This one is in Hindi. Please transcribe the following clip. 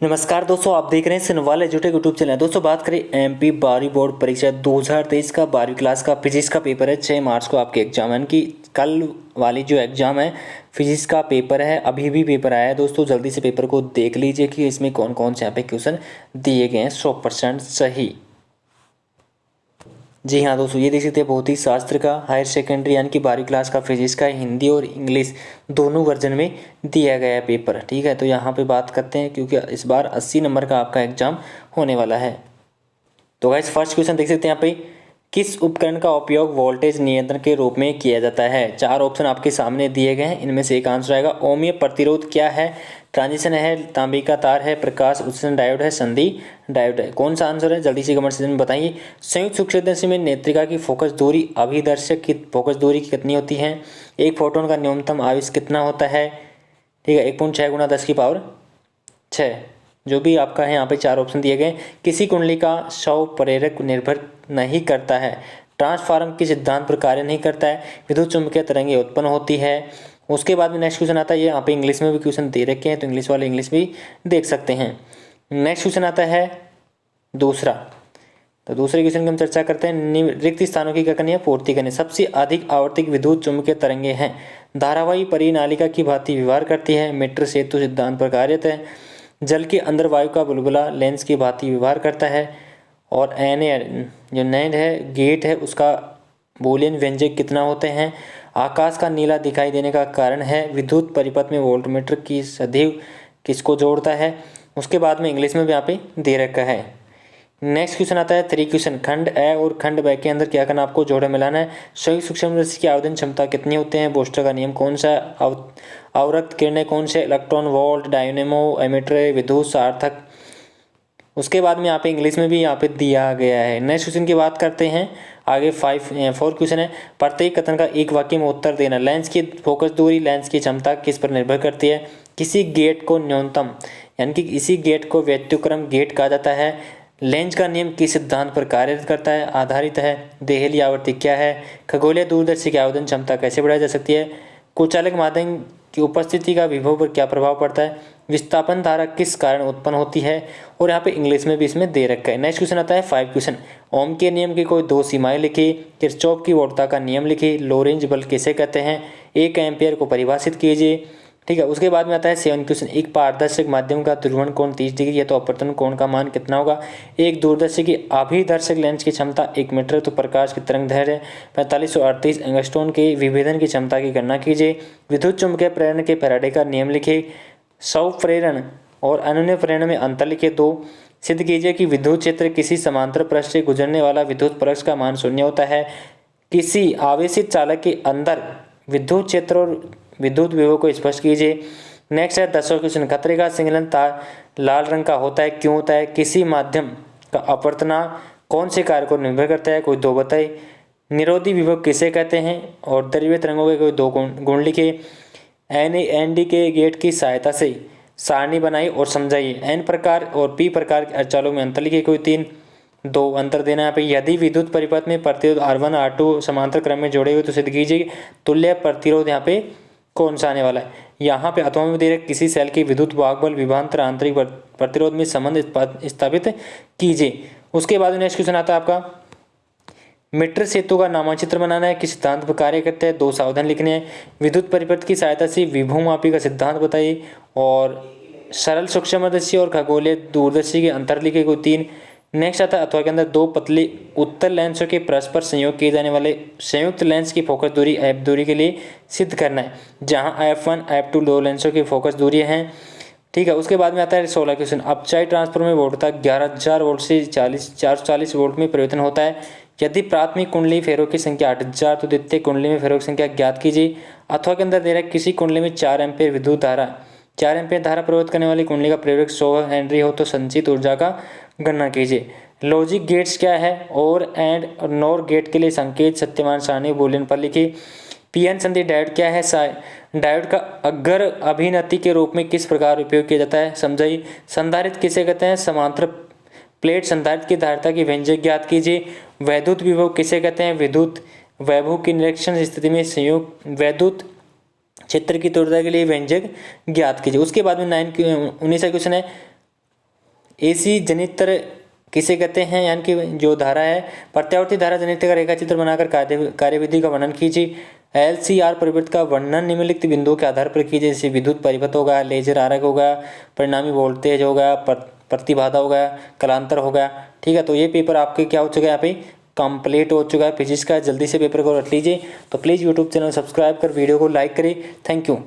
नमस्कार दोस्तों, आप देख रहे हैं सिनवाल एजुटेक यूट्यूब चैनल। दोस्तों बात करें एमपी 12वीं बोर्ड परीक्षा 2023 का 12वीं क्लास का फिजिक्स का पेपर है। 6 मार्च को आपके एग्जाम है कि कल वाली जो एग्जाम है फिजिक्स का पेपर है। अभी भी पेपर आया है दोस्तों, जल्दी से पेपर को देख लीजिए कि इसमें कौन कौन से यहाँ पे क्वेश्चन दिए गए हैं 100% सही। जी हाँ दोस्तों, ये देख सकते हैं बहुत ही शास्त्र का हायर सेकेंडरी यानी कि 12वीं क्लास का फिजिक्स का हिंदी और इंग्लिश दोनों वर्जन में दिया गया है पेपर। ठीक है, तो यहाँ पे बात करते हैं क्योंकि इस बार 80 नंबर का आपका एग्जाम होने वाला है। तो गाइस फर्स्ट क्वेश्चन देख सकते हैं यहाँ पे, किस उपकरण का उपयोग वोल्टेज नियंत्रण के रूप में किया जाता है। 4 ऑप्शन आपके सामने दिए गए हैं, इनमें से एक आंसर आएगा। ओमीय प्रतिरोध क्या है? ट्रांजिशन है, तांबे का तार है, प्रकाश उत्सर्जन डायोड है, संधि डायोड है। कौन सा आंसर है जल्दी से कमेंट सेक्शन में बताइए। संयुक्त सूक्ष्मदर्शी में नेत्रिका की फोकस दूरी अभिदर्शक की फोकस दूरी कितनी होती है? एक फोटोन का न्यूनतम आवेश कितना होता है? ठीक है, 1.6 गुना 10⁶ जो भी आपका है यहाँ पे 4 ऑप्शन दिए गए। किसी कुंडली का शव प्रेरक निर्भर नहीं करता है। ट्रांसफार्म के सिद्धांत पर कार्य नहीं करता है। विद्युत चुंबकीय तरंगें उत्पन्न होती है। उसके बाद में नेक्स्ट क्वेश्चन आता है, ये यहाँ पे इंग्लिश में भी क्वेश्चन दे रखे हैं तो इंग्लिश वाले इंग्लिश भी देख सकते हैं। नेक्स्ट क्वेश्चन आता है दूसरा, तो दूसरे क्वेश्चन की हम चर्चा करते हैं। रिक्त स्थानों की क्या करनी है? पूर्ति करनी। सबसे अधिक आवर्तिक विद्युत चुंबकीय तरंगें हैं। धारावाही परिनालिका की भांति व्यवहार करती है। मीटर सेतु सिद्धांत पर कार्यरत है। जल के अंदर वायु का बुलबुला लेंस की भांति व्यवहार करता है। और जो नैंड है गेट है उसका बूलियन व्यंजक कितना होते हैं? आकाश का नीला दिखाई देने का कारण है। विद्युत परिपथ में वोल्टमीटर की सदैव किसको जोड़ता है? उसके बाद में इंग्लिश में भी यहाँ पे दे रखा है। नेक्स्ट क्वेश्चन आता है 3 क्वेश्चन। खंड ए और खंड ब के अंदर क्या करना? आपको जोड़े मिलाना है। संयुक्त सूक्ष्मदर्शी की आवेदन क्षमता कितनी होते हैं? बोस्टर का नियम कौन सा? अवरक्त किरणें कौन से? इलेक्ट्रॉन वोल्ट, डायनेमो, एमीटर, विद्युत सार्थक। उसके बाद में यहाँ पे इंग्लिश में भी यहाँ पे दिया गया है। नेक्स्ट क्वेश्चन की बात करते हैं आगे। 4 क्वेश्चन है। प्रत्येक कथन का एक वाक्य में उत्तर देना। लेंस की फोकस दूरी, लेंस की क्षमता किस पर निर्भर करती है? किसी गेट को न्यूनतम यानी कि इसी गेट को व्यतिक्रम गेट कहा जाता है। लेंज का नियम किस सिद्धांत पर कार्य करता है? आधारित है। देहली आवर्ती क्या है? खगोलीय दूरदर्शी की आवेदन क्षमता कैसे बढ़ाई जा सकती है? कुचालक माध्यम की उपस्थिति का विभव पर क्या प्रभाव पड़ता है? विस्थापन धारा किस कारण उत्पन्न होती है? और यहाँ पे इंग्लिश में भी इसमें दे रखा है। नेक्स्ट क्वेश्चन आता है 5 क्वेश्चन। ओम के नियम की कोई 2 सीमाएं लिखी। किरचॉफ की वोल्टता का नियम लिखी। लोरेंज बल किसे कहते हैं? 1 एम्पियर को परिभाषित कीजिए। ठीक है, उसके बाद में आता है 7 क्वेश्चन। एक पारदर्शक माध्यम का ध्रुवण कोण 30 डिग्री है तो अपवर्तन कोण का मान कितना होगा? एक दूरदर्शी की अभिदर्शक लेंस की क्षमता 1 मीटर तो प्रकाश की तरंग दैर्ध्य 4538 एंगस्ट्रॉम के विभेदन की क्षमता की गणना कीजिए। विद्युत चुम्बकीय प्रेरण के फैराडे का नियम लिखिए। स्वप्रेरण और अनन्य प्रेरण में अंतर लिखिए। 2 सिद्ध कीजिए कि विद्युत क्षेत्र किसी समांतर पृष्ठ से गुजरने वाला विद्युत प्रकाश का मान 0 होता है। किसी आवेशित चालक के अंदर विद्युत क्षेत्र और विद्युत विभव को स्पष्ट कीजिए। नेक्स्ट है 10वां क्वेश्चन। खतरे का सिग्नल तार लाल रंग का होता है, क्यों होता है? किसी माध्यम का अपवर्तनांक कौन से कार्य को निर्भर करता है? कोई 2 बताइए। निरोधी विभव किसे कहते हैं? और द्रव्य तरंगों के कोई 2 गुण लिखिए। NAND के गेट की सहायता से सारणी बनाई और समझाइए। N प्रकार और P प्रकार के अर्धचालकों में अंतर लिखिए। कोई 2 अंतर देना है यहाँ पे। यदि विद्युत परिपथ में प्रतिरोध R1 R2 समांतर क्रम में जोड़े हुए तो सिद्ध कीजिए तुल्य प्रतिरोध यहाँ पे कौन सा आने वाला है? यहाँ पे अथवा में दे रहे किसी सेल की विद्युत वाहकबल विभवांतर आंतरिक प्रतिरोध में संबंध स्थापित कीजिए। उसके बाद नेक्स्ट क्वेश्चन आता है आपका मीटर सेतु का नामांचित्र बनाना है। किस सिद्धांत पर कार्य करते हैं? 2 सावधान लिखने हैं। विद्युत परिपथ की सहायता से विभव मापी का सिद्धांत बताइए। और सरल सूक्ष्मदर्शी और खगोलीय दूरदर्शी के अंतर लिखे। कोई 3। नेक्स्ट आता है अथवा के अंदर 2 पतले उत्तर लेंसों के परस्पर संयोग किए जाने वाले संयुक्त लेंस की फोकस दूरी f दूरी के लिए सिद्ध करना है, जहां f1 f2 2 लेंसों की फोकस दूरी हैं। ठीक है, उसके बाद में आता है 16 क्वेश्चन। अपचाई ट्रांसफार्मर में वोल्टता 11000 वोल्ट से 440 वोल्ट में परिवर्तन होता है। यदि प्राथमिक कुंडली फेरों की संख्या 8000 तो द्वितीय कुंडली में फेरों की संख्या ज्ञात कीजिए। अथवा के अंदर दे रहा है किसी कुंडली में 4 एम्पीयर विद्युत धारा 4 एम्पीयर धारा प्रवाहित करने वाली कुंडली का प्रेरक 100 हेनरी हो तो संचित ऊर्जा का गणना कीजिए। लॉजिक गेट्स क्या है? और एंड और नॉर गेट के लिए संकेत सत्यमान सारणी बूलियन पर लिखिए। पीएन संधि डायोड क्या है? डायोड का अग्र अभिनति के रूप में किस प्रकार उपयोग किया जाता है? समझाइए। संधारित्र किसे कहते हैं? समांतर प्लेट संधारित्र की धारिता की व्यंजक ज्ञात कीजिए। वैद्युत विभव किसे कहते हैं? विद्युत वैभव की निरीक्षण स्थिति में संयुक्त वैद्युत क्षेत्र की तीव्रता के लिए व्यंजक ज्ञात कीजिए। उसके बाद में 19 क्वेश्चन है एसी जनित्र किसे कहते हैं, यानी कि जो धारा है, प्रत्यावर्ती धारा जनित्र का रेखा चित्र बनाकर कार्यविधि का वर्णन कीजिए। LCR परिवृत्त का वर्णन निम्नलिखित बिंदुओं के आधार पर कीजिए, जैसे विद्युत परिपथ होगा, लेजर आरक होगा, परिणामी वोल्टेज होगा, प्रतिबाधा होगा, कलांतर होगा। ठीक है, तो ये पेपर आपके क्या हो चुका है, यहाँ पे कंप्लीट हो चुका है फिजिक्स का। जल्दी से पेपर को रख लीजिए। तो प्लीज़ यूट्यूब चैनल सब्सक्राइब कर वीडियो को लाइक करें। Thank you.